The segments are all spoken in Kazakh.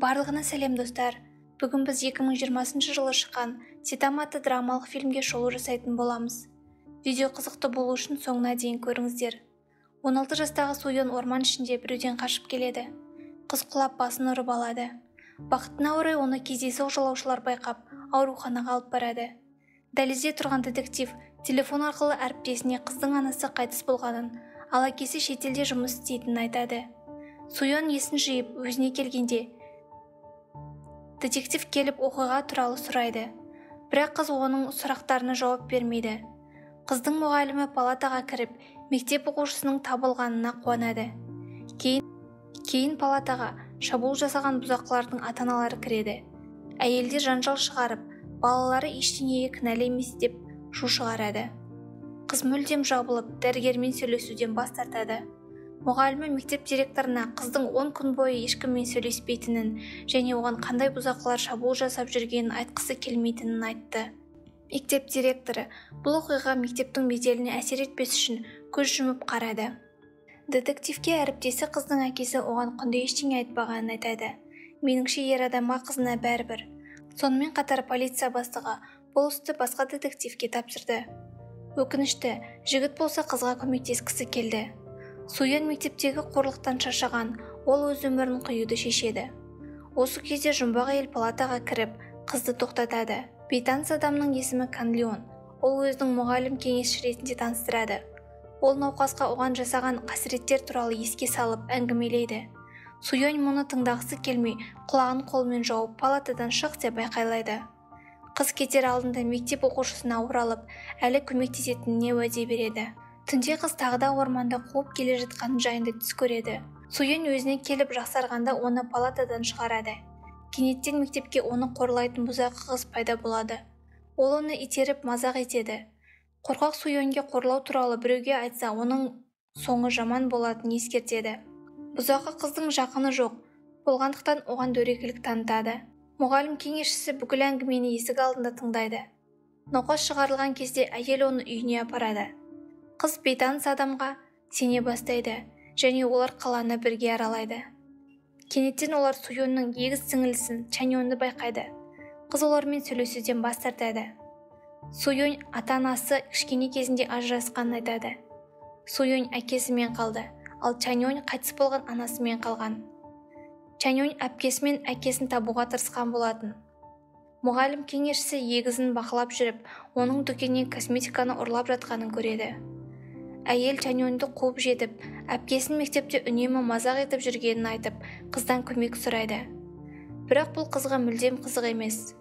Барлығына сәлем достар. Бүгін біз 2020 жылы шыққан Ситам атты драмалық фильмге шолу жасайтын боламыз. Видео қызықты болу үшін соңына дейін көріңіздер. 16 жастағы Суйон орман ішінде біреуден қашып келеді. Қыз құлап басын ұрып алады. Бақытына орай оны кездейсоқ жолаушылар байқап, ауруханаға алып барады. Дәлізде тұрған детектив телефон арқылы әріптесіне қыздың анасы қайтыс болғанын, ал әкесі шетелде жұмыс істейтінін айтады. Суйон есін жиып, өзіне келгенде детектив келіп оқиға туралы сұрайды. Бірақ қыз оның сұрақтарына жауап бермейді. Қыздың мұғалімі палатаға кіріп, мектеп оқушысының табылғанына қуанады. Кейін палатаға шабуыл жасаған бұзақылардың ата-аналары кіреді. Әйелдер жанжал шығарып, балалары ештеңеге кінәлі емес деп шу шығарады. Қыз мүлдем жабылып, дәрігермен сөйлесуден бас тартады. Мұғалімі мектеп директорына қыздың 10 күн бойы ешкіммен сөйлеспейтінін және оған қандай бұзақылар шабуыл жасап жүргенін айтқысы келмейтінін айтты. Мектеп директоры бұл оқиға мектептің беделіне әсер етпес үшін көз жұмып қарады. Детективке әріптесі қыздың әкесі оған құнды ештеңе айтпағанын айтады. Меніңше ер адамға қызына бәрібір. Сонымен қатар полиция бастығы бұл істі басқа детективке тапсырды. Өкінішті, жігіт болса қызға көмектескісі келді. Суйон мектептегі қорлықтан шаршаған, ол өз өмірін қиюды шешеді. Осы кезде жұмбақ әйел палатаға кіріп, қызды тоқтатады. Бейтаныс адамның есімі Канлион. Ол өзінің мұғалім кеңесші ретінде таныстырады. Ол науқасқа оған жасаған қасіреттер туралы еске салып әңгімелейді. Суйон мұны тыңдағысы келмей, құлағын қолмен жауып, палатадан шық деп айқайлайды. Қыз кетер алдында мектеп оқушысына оралып, әлі көмектесетініне уәде береді. Түнде қыз тағы да орманда қуып келе жатқан жайында түс көреді. Суйон өзіне келіп жақсарғанда оны палатадан шығарады. Кенеттен мектепке оны қорлайтын бұзақы қыз пайда болады. Ол оны итеріп мазақ етеді. Қорқақ Суйонге қорлау туралы біреуге айтса, оның соңы жаман болатынын ескертеді. Бұзақы қыздың жақыны жоқ, болғандықтан оған дөрекілік танытады. Мұғалім кеңесшісі бүкіл әңгімені есік алдында тыңдайды. Науқас шығарылған кезде әйел оны үйіне апарады. Қыз бейтаныс адамға сене бастайды және олар қаланы бірге аралайды. Кенеттен олар Суйонның егіз сіңілісін Чаньонды байқайды. Қыз олармен сөйлесуден бас тартады. Суйон ата-анасы кішкене кезінде ажырасқанын айтады. Суйон әкесімен қалды, ал Чаньон қайтыс болған анасымен қалған. Чаньон әпкесімен әкесін табуға тырысқан болатын. Мұғалім кеңесшісі егізін бақылап жүріп, оның дүкеннен косметиканы ұрлап жатқанын көреді. Әйел Чаньонды қуып жетіп, әпкесін мектепте үнемі мазақ етіп жүргенін айтып, қыздан көмек сұрайды. Бірақ бұл қызға мүлдем қызық емес.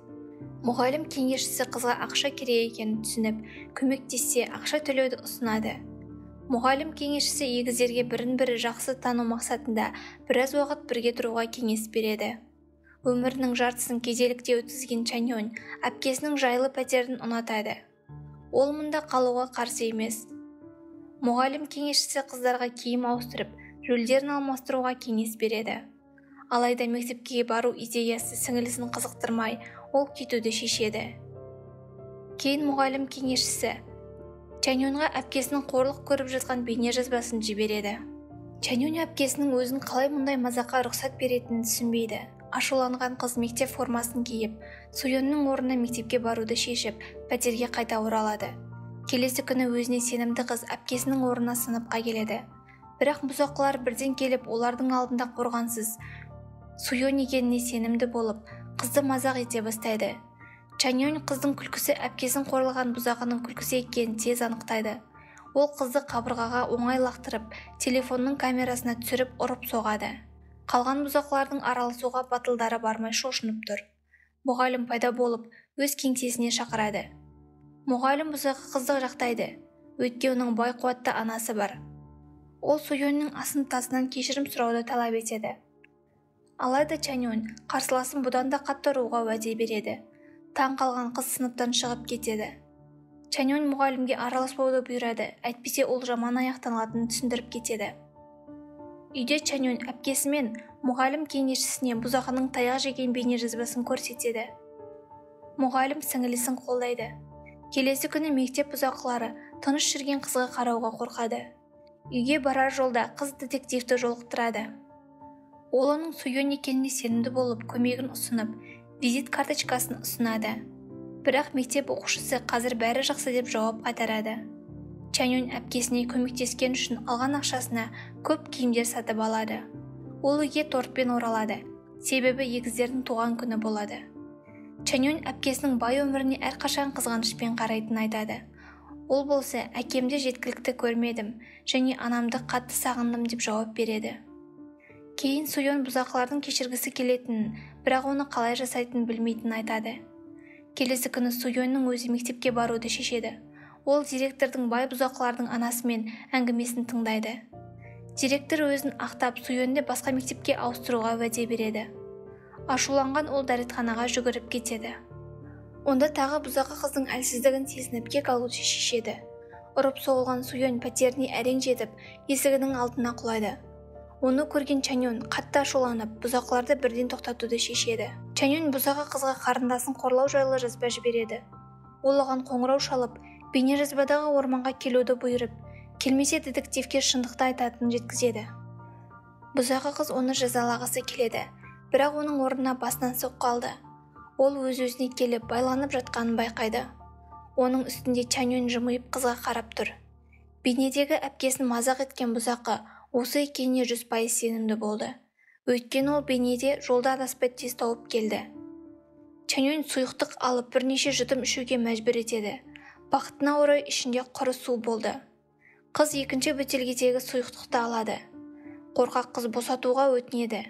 Мұғалім кеңесшісі қызға ақша керек екенін түсініп, көмектессе ақша төлеуді ұсынады. Мұғалім кеңесшісі егіздерге бірін-бірі жақсы тану мақсатында біраз уақыт бірге тұруға кеңес береді. Өмірінің жартысын кедейлікте өткізген Чаньон әпкесінің жайлы пәтерін ұнатады. Ол мұнда қалуға қарсы емес. Мұғалім кеңесшісі қыздарға киім ауыстырып, рөлдерін алмастыруға кеңес береді. Алайда мектепке бару идеясы сіңілісін қызықтырмай, ол кетуді шешеді. Кейін мұғалім кеңесшісі Чаньонға әпкесінің қорлық көріп жатқан бейне жазбасын жібереді. Чаньон әпкесінің өзін қалай мұндай мазаққа рұқсат беретінін түсінбейді. Ашуланған қыз мектеп формасын киіп, Суйонның орнына мектепке баруды шешіп, пәтерге қайта оралады. Келесі күні өзіне сенімді қыз әпкесінің орнына сыныпқа келеді. Бірақ бұзақылар бірден келіп, олардың алдында қорғансыз Суйон екеніне сенімді болып, қызды мазақ ете бастайды. Чаньон қыздың күлкісі әпкесін қорлаған бұзақының күлкісі екенін тез анықтайды. Ол қызды қабырғаға оңай лақтырып, телефонның камерасына түсіріп ұрып соғады. Қалған бұзақылардың араласуға батылдары бармай шошынып тұр. Мұғалім пайда болып, өз кеңсесіне шақырады. Мұғалім бұзақы қызды жақтайды. Өйткені оның бай қуатты анасы бар. Ол Суйонның асын тасынан кешірім сұрауды талап етеді. Алайда Чаньон қарсыласын бұдан да қатты ұруға уәде береді. Таң қалған қыз сыныптан шығып кетеді. Чаньон мұғалімге араласпауды бұйырады, әйтпесе ол жаман аяқталатынын түсіндіріп кетеді. Үйде Чаньон әпкесімен мұғалім кеңесшісіне бұзақының таяқ жеген бейне жазбасын көрсетеді. Мұғалім сіңілісін қолдайды. Келесі күні мектеп бұзақылары тыныш жүрген қызға қарауға қорқады. Үйге барар жолда қыз детективті жолықтырады. Ол оның Суйон екеніне сенімді болып көмегін ұсынып, визит карточкасын ұсынады. Бірақ мектеп оқушысы қазір бәрі жақсы деп жауап қайтарады. Чаньон әпкесіне көмектескен үшін алған ақшасына көп киімдер сатып алады. Ол үйге тортпен оралады, себебі егіздердің туған күні болады. Чаньон әпкесінің бай өміріне әрқашан қызғанышпен қарайтынын айтады. Ол болса, әкемді жеткілікті көрмедім және анамды қатты сағындым деп жауап береді. Кейін Суйон бұзақылардың кешіргісі келетінін, бірақ оны қалай жасайтынын білмейтінін айтады. Келесі күні Суйонның өзі мектепке баруды шешеді. Ол директордың бай бұзақылардың анасымен әңгімесін тыңдайды. Директор өзін ақтап Суйонды басқа мектепке ауыстыруға уәде береді. Ашуланған ол дәретханаға жүгіріп кетеді. Онда тағы бұзақы қыздың әлсіздігін сезініп кек алуды шешеді. Ұрып соғылған Суйон пәтеріне әрең жетіп, есігінің алдына құлайды. Оны көрген Чаньон қатты ашуланып, бұзақыларды бірден тоқтатуды шешеді. Чаньон бұзақы қызға қарындасын қорлау жайлы жазба жібереді. Ол оған қоңырау шалып, бейнежазбадағы орманға келуді бұйырып, келмесе детективке шындықты айтатынын жеткізеді. Бұзақы қыз оны жазалағысы келеді, бірақ оның орнына басынан соққы алды. Ол өз-өзіне келіп байланып жатқанын байқайды. Оның үстінде Чаньон жымиып қызға қарап тұр. Бейнедегі әпкесін мазақ еткен бұзақы осы екеніне 100% сенімді болды. Өйткені ол бейнеде жолда адаспай тез тауып келді. Чаньон сұйықтық алып бірнеше жұтым ішуге мәжбүр етеді. Бақытына орай ішінде құры су болды. Қыз екінші бөтелкедегі сұйықтықты алады. Қорқақ қыз босатуға өтінеді.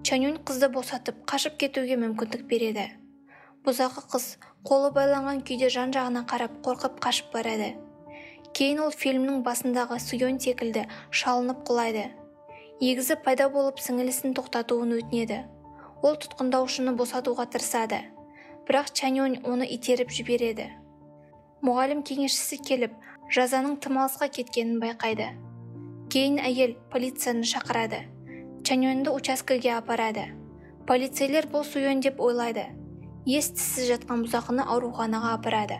Чаньон қызды босатып, қашып кетуге мүмкіндік береді. Бұзақы қыз қолы байланған күйде жан-жағына қарап қорқып қашып барады. Кейін ол фильмнің басындағы Суйон секілді шалынып құлайды. Егізі пайда болып сіңілісін тоқтатуын өтінеді. Ол тұтқындаушыны босатуға тырысады. Бірақ Чаньон оны итеріп жібереді. Мұғалім кеңесшісі келіп, жазаның тым алысқа кеткенін байқайды. Кейін әйел полицияны шақырады. Чаньонды учаскеге апарады. Полицейлер бұл Суйон деп ойлайды. Ес-түссіз жатқан бұзақыны ауруханаға апарады.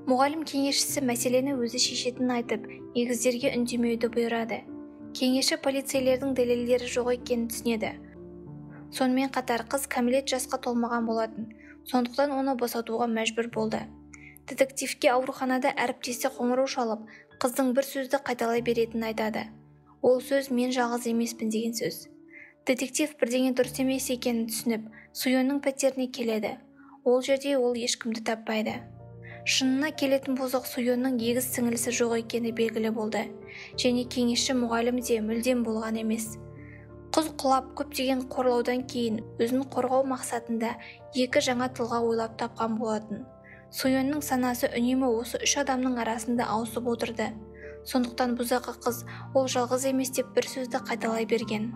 Мұғалім кеңесшісі мәселені өзі шешетінін айтып, егіздерге үндемеуді бұйырады. Кеңесші полицейлердің дәлелдері жоқ екенін түсінеді. Сонымен қатар қыз кәмелет жасқа толмаған болатын, сондықтан оны босатуға мәжбүр болды. Детективке ауруханада әріптесі қоңырау шалып, қыздың бір сөзді қайталай беретінін айтады. Ол сөз мен жалғыз емеспін деген сөз. Детектив бірдеңе дұрыс емес екенін түсініп, Суйонның пәтеріне келеді. Ол жерде ол ешкімді таппайды. Шынына келетін болсақ, Суйонның егіз сіңілісі жоқ екені белгілі болды. Және кеңесші мұғалім де мүлдем болған емес. Қыз құлап көптеген қорлаудан кейін өзін қорғау мақсатында екі жаңа тылға ойлап тапқан болатын. Суйонның санасы үнемі осы 3 адамның арасында ауысып отырды. Сондықтан бұзақы қыз ол жалғыз емес деп бір сөзді қайталай берген.